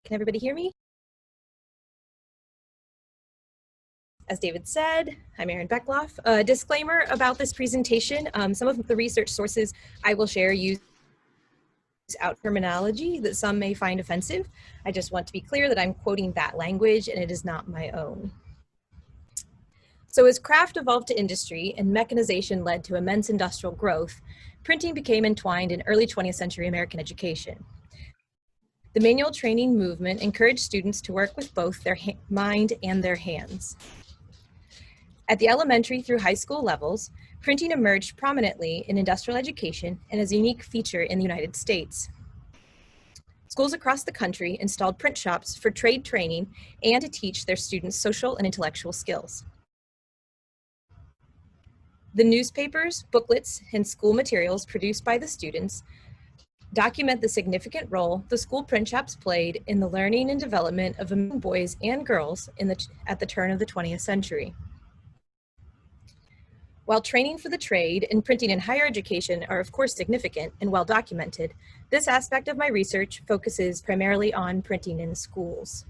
Can everybody hear me? As David said, I'm Erin Beckloff. A disclaimer about this presentation, some of the research sources I will share use out terminology that some may find offensive. I just want to be clear that I'm quoting that language and it is not my own. So as craft evolved to industry and mechanization led to immense industrial growth, printing became entwined in early 20th century American education. The manual training movement encouraged students to work with both their mind and their hands. At the elementary through high school levels, printing emerged prominently in industrial education and is a unique feature in the United States. Schools across the country installed print shops for trade training and to teach their students social and intellectual skills. The newspapers, booklets, and school materials produced by the students document the significant role the school print shops played in the learning and development of American boys and girls at the turn of the 20th century. While training for the trade and printing in higher education are of course significant and well documented, this aspect of my research focuses primarily on printing in schools.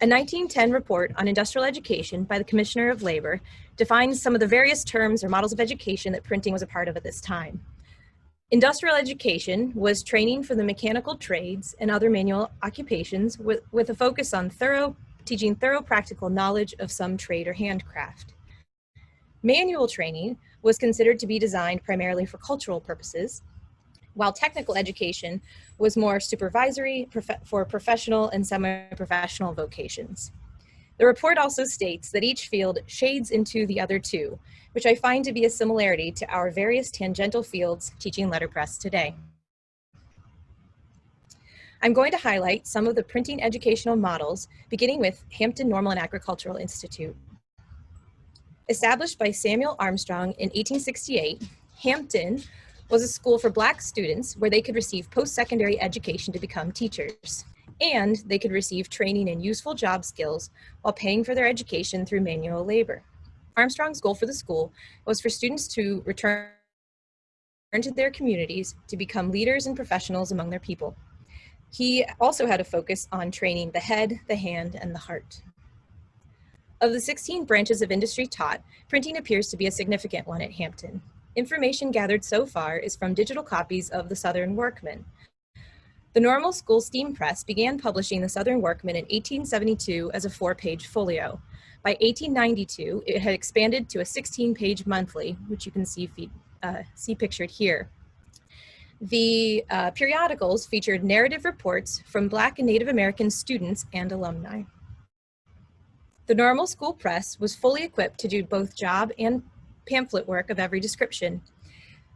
A 1910 report on industrial education by the Commissioner of Labor defines some of the various terms or models of education that printing was a part of at this time. Industrial education was training for the mechanical trades and other manual occupations with a focus on teaching thorough practical knowledge of some trade or handcraft. Manual training was considered to be designed primarily for cultural purposes, while technical education was more supervisory for professional and semi-professional vocations. The report also states that each field shades into the other two, which I find to be a similarity to our various tangential fields teaching letterpress today. I'm going to highlight some of the printing educational models, beginning with Hampton Normal and Agricultural Institute. Established by Samuel Armstrong in 1868, Hampton was a school for Black students where they could receive post-secondary education to become teachers, and they could receive training in useful job skills while paying for their education through manual labor. Armstrong's goal for the school was for students to return to their communities to become leaders and professionals among their people. He also had a focus on training the head, the hand, and the heart. Of the 16 branches of industry taught, printing appears to be a significant one at Hampton. Information gathered so far is from digital copies of the Southern Workman. The Normal School Steam Press began publishing the Southern Workman in 1872 as a 4-page folio. By 1892, it had expanded to a 16-page monthly, which you can see pictured here. The periodicals featured narrative reports from Black and Native American students and alumni. The Normal School Press was fully equipped to do both job and pamphlet work of every description.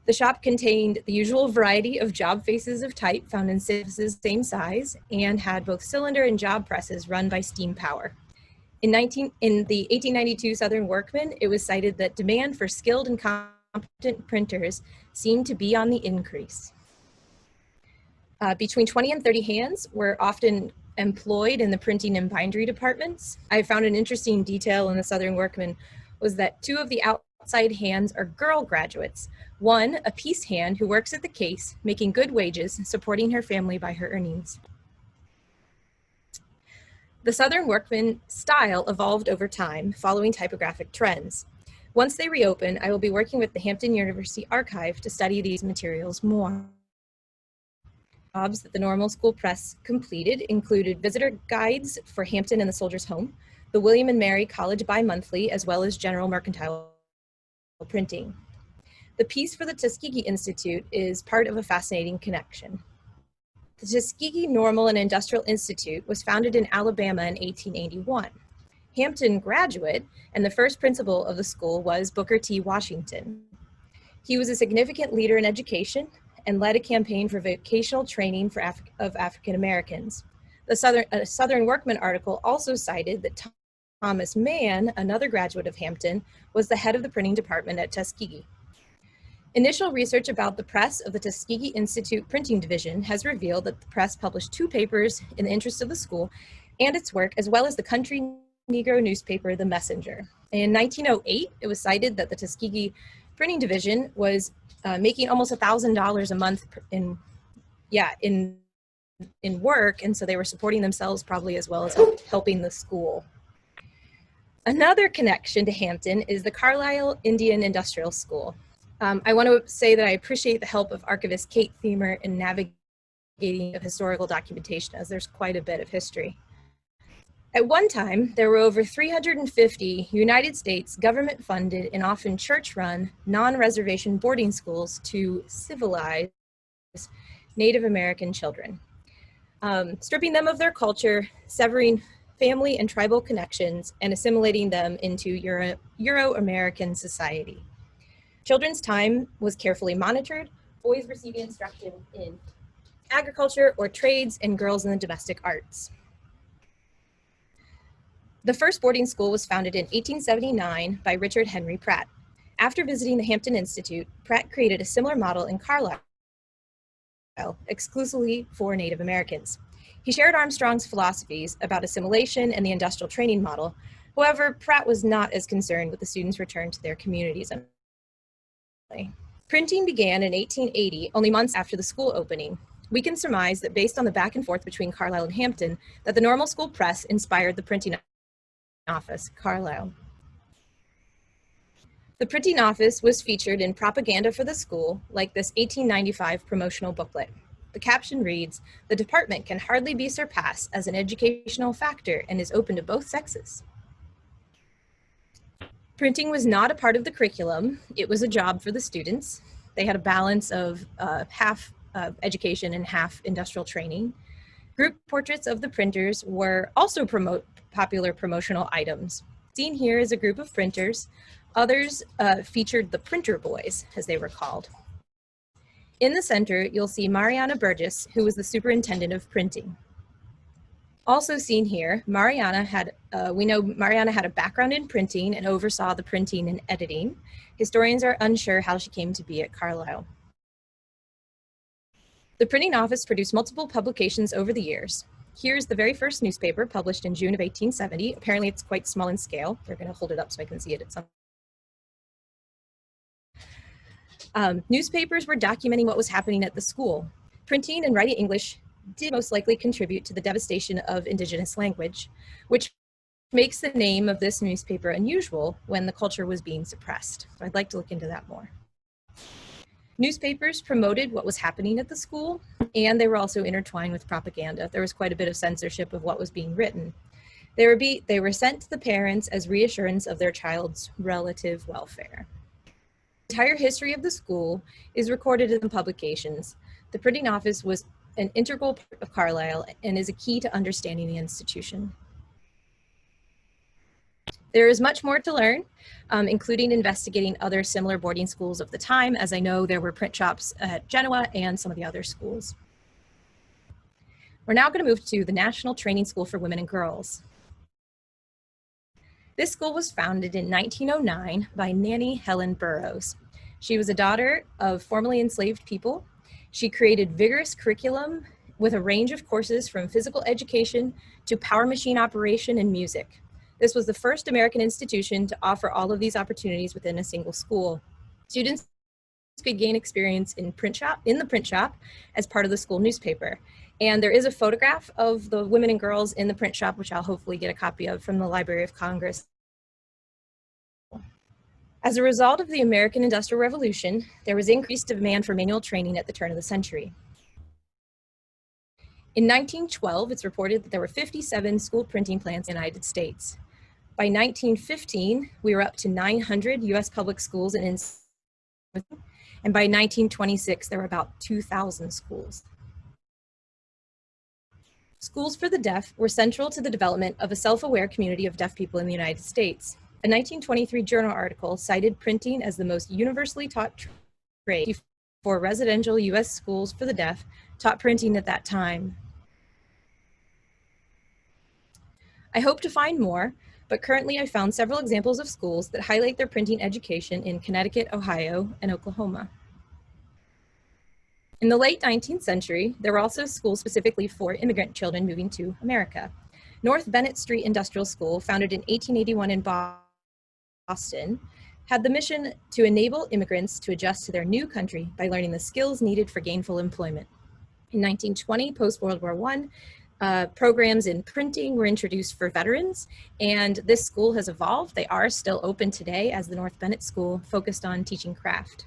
The shop contained the usual variety of job faces of type found in surfaces same size and had both cylinder and job presses run by steam power. In the 1892 Southern Workman, it was cited that demand for skilled and competent printers seemed to be on the increase. Between 20 and 30 hands were often employed in the printing and bindery departments. I found an interesting detail in the Southern Workman was that 2 of the outside hands are girl graduates. One, a piece hand who works at the case, making good wages, supporting her family by her earnings. The Southern Workman style evolved over time, following typographic trends. Once they reopen, I will be working with the Hampton University Archive to study these materials more. Jobs that the Normal School Press completed included visitor guides for Hampton and the Soldiers' Home, the William and Mary College Bi-Monthly, as well as general mercantile printing. The piece for the Tuskegee Institute is part of a fascinating connection. The Tuskegee Normal and Industrial Institute was founded in Alabama in 1881. Hampton graduate and the first principal of the school was Booker T. Washington. He was a significant leader in education and led a campaign for vocational training of African Americans. The Southern Workman article also cited that Thomas Mann, another graduate of Hampton, was the head of the printing department at Tuskegee. Initial research about the press of the Tuskegee Institute Printing Division has revealed that the press published 2 papers in the interest of the school and its work, as well as the country Negro newspaper, The Messenger. In 1908, it was cited that the Tuskegee Printing Division was making almost $1,000 a month in in work, and so they were supporting themselves probably as well as helping the school. Another connection to Hampton is the Carlisle Indian Industrial School. I want to say that I appreciate the help of archivist Kate Thiemer in navigating of historical documentation, as there's quite a bit of history. At one time, there were over 350 United States government-funded and often church-run non-reservation boarding schools to civilize Native American children, stripping them of their culture, severing family and tribal connections, and assimilating them into Euro-American society. Children's time was carefully monitored, boys receiving instruction in agriculture or trades, and girls in the domestic arts. The first boarding school was founded in 1879 by Richard Henry Pratt. After visiting the Hampton Institute, Pratt created a similar model in Carlisle, exclusively for Native Americans. He shared Armstrong's philosophies about assimilation and the industrial training model. However, Pratt was not as concerned with the students' return to their communities. Printing began in 1880, only months after the school opening. We can surmise that based on the back and forth between Carlisle and Hampton, that the normal school press inspired the printing office, Carlisle. The printing office was featured in propaganda for the school, like this 1895 promotional booklet. The caption reads, "The department can hardly be surpassed as an educational factor and is open to both sexes." Printing was not a part of the curriculum. It was a job for the students. They had a balance of half education and half industrial training. Group portraits of the printers were also popular promotional items. Seen here is a group of printers. Others featured the printer boys, as they were called. In the center, you'll see Mariana Burgess, who was the superintendent of printing. Also seen here, we know Mariana had a background in printing and oversaw the printing and editing. Historians are unsure how she came to be at Carlisle. The printing office produced multiple publications over the years. Here's the very first newspaper, published in June of 1870. Apparently it's quite small in scale. They're going to hold it up so I can see it at some. Newspapers were documenting what was happening at the school. Printing and writing English did most likely contribute to the devastation of indigenous language, which makes the name of this newspaper unusual when the culture was being suppressed. So I'd like to look into that more. Newspapers promoted what was happening at the school, and they were also intertwined with propaganda. There was quite a bit of censorship of what was being written. They were sent to the parents as reassurance of their child's relative welfare. The entire history of the school is recorded in publications. The printing office was an integral part of Carlisle and is a key to understanding the institution. There is much more to learn, including investigating other similar boarding schools of the time, as I know there were print shops at Genoa and some of the other schools. We're now going to move to the National Training School for Women and Girls. This school was founded in 1909 by Nanny Helen Burroughs. She was a daughter of formerly enslaved people. She created vigorous curriculum with a range of courses from physical education to power machine operation and music. This was the first American institution to offer all of these opportunities within a single school. Students could gain experience in the print shop as part of the school newspaper. And there is a photograph of the women and girls in the print shop, which I'll hopefully get a copy of from the Library of Congress. As a result of the American Industrial Revolution, there was increased demand for manual training at the turn of the century. In 1912, it's reported that there were 57 school printing plants in the United States. By 1915, we were up to 900 U.S. public schools, and by 1926, there were about 2,000 schools. Schools for the deaf were central to the development of a self-aware community of deaf people in the United States. A 1923 journal article cited printing as the most universally taught trade for residential U.S. schools for the deaf taught printing at that time. I hope to find more, but currently I found several examples of schools that highlight their printing education in Connecticut, Ohio, and Oklahoma. In the late 19th century, there were also schools specifically for immigrant children moving to America. North Bennett Street Industrial School, founded in 1881 in Boston, had the mission to enable immigrants to adjust to their new country by learning the skills needed for gainful employment. In 1920, post-World War I, programs in printing were introduced for veterans, and this school has evolved. They are still open today as the North Bennett School, focused on teaching craft.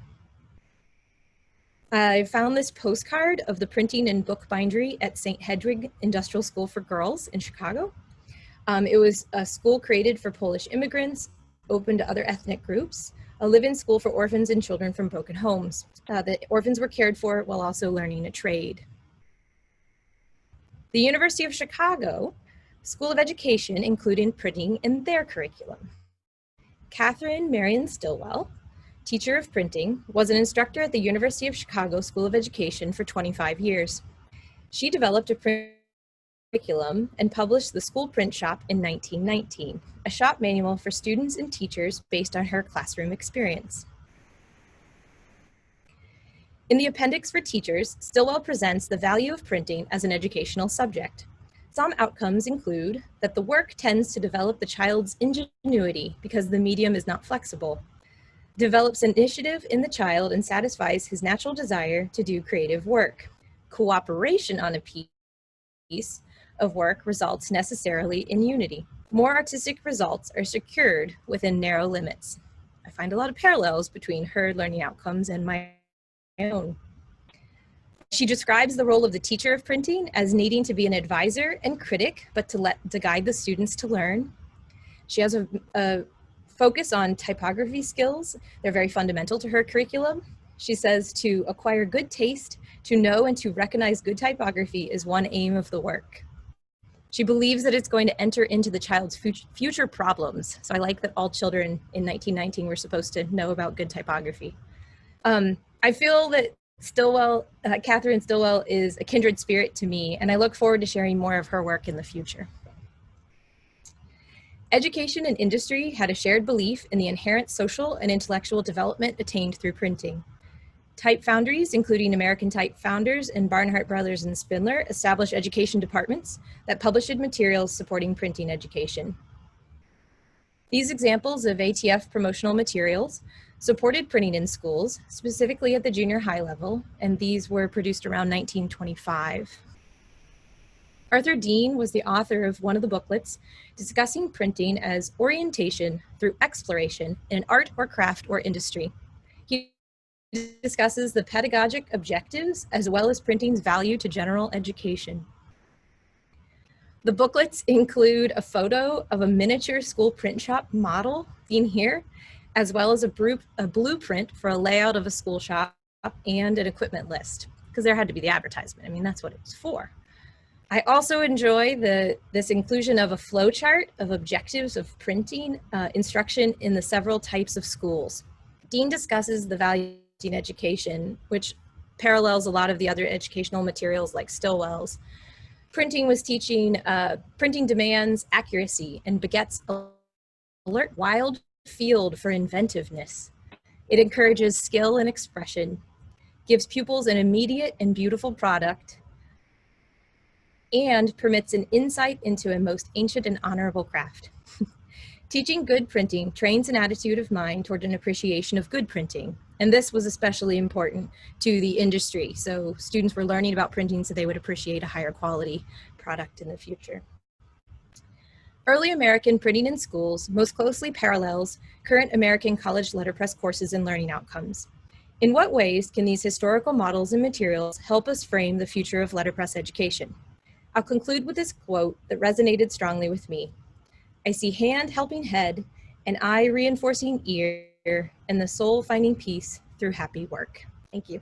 I found this postcard of the printing and bookbindery at St. Hedwig Industrial School for Girls in Chicago. It was a school created for Polish immigrants, open to other ethnic groups, a live-in school for orphans and children from broken homes. The orphans were cared for while also learning a trade. The University of Chicago School of Education included printing in their curriculum. Catherine Marion Stillwell, teacher of printing, was an instructor at the University of Chicago School of Education for 25 years. She developed a print curriculum and published the School Print Shop in 1919, a shop manual for students and teachers based on her classroom experience. In the appendix for teachers, Stillwell presents the value of printing as an educational subject. Some outcomes include that the work tends to develop the child's ingenuity because the medium is not flexible, develops initiative in the child and satisfies his natural desire to do creative work. Cooperation on a piece of work results necessarily in unity. More artistic results are secured within narrow limits. I find a lot of parallels between her learning outcomes and my own. She describes the role of the teacher of printing as needing to be an advisor and critic, but to guide the students to learn. She has a focus on typography skills. They're very fundamental to her curriculum. She says to acquire good taste, to know and to recognize good typography is one aim of the work. She believes that it's going to enter into the child's future problems. So I like that all children in 1919 were supposed to know about good typography. I feel that Catherine Stillwell is a kindred spirit to me, and I look forward to sharing more of her work in the future. Education and industry had a shared belief in the inherent social and intellectual development attained through printing. Type foundries, including American Type Founders and Barnhart Brothers and Spindler, established education departments that published materials supporting printing education. These examples of ATF promotional materials supported printing in schools, specifically at the junior high level, and these were produced around 1925. Arthur Dean was the author of one of the booklets discussing printing as orientation through exploration in an art or craft or industry. He discusses the pedagogic objectives as well as printing's value to general education. The booklets include a photo of a miniature school print shop model, seen here, as well as a blueprint for a layout of a school shop and an equipment list, because there had to be the advertisement. I mean, that's what it was for. I also enjoy this inclusion of a flow chart of objectives of printing instruction in the several types of schools. Dean discusses the value in education, which parallels a lot of the other educational materials like Stillwell's. Printing was teaching printing demands accuracy and begets alert wild field for inventiveness. It encourages skill and expression, gives pupils an immediate and beautiful product, and permits an insight into a most ancient and honorable craft. Teaching good printing trains an attitude of mind toward an appreciation of good printing. And this was especially important to the industry. So students were learning about printing so they would appreciate a higher quality product in the future. Early American printing in schools most closely parallels current American college letterpress courses and learning outcomes. In what ways can these historical models and materials help us frame the future of letterpress education? I'll conclude with this quote that resonated strongly with me. I see hand helping head, and eye reinforcing ear, and the soul finding peace through happy work. Thank you.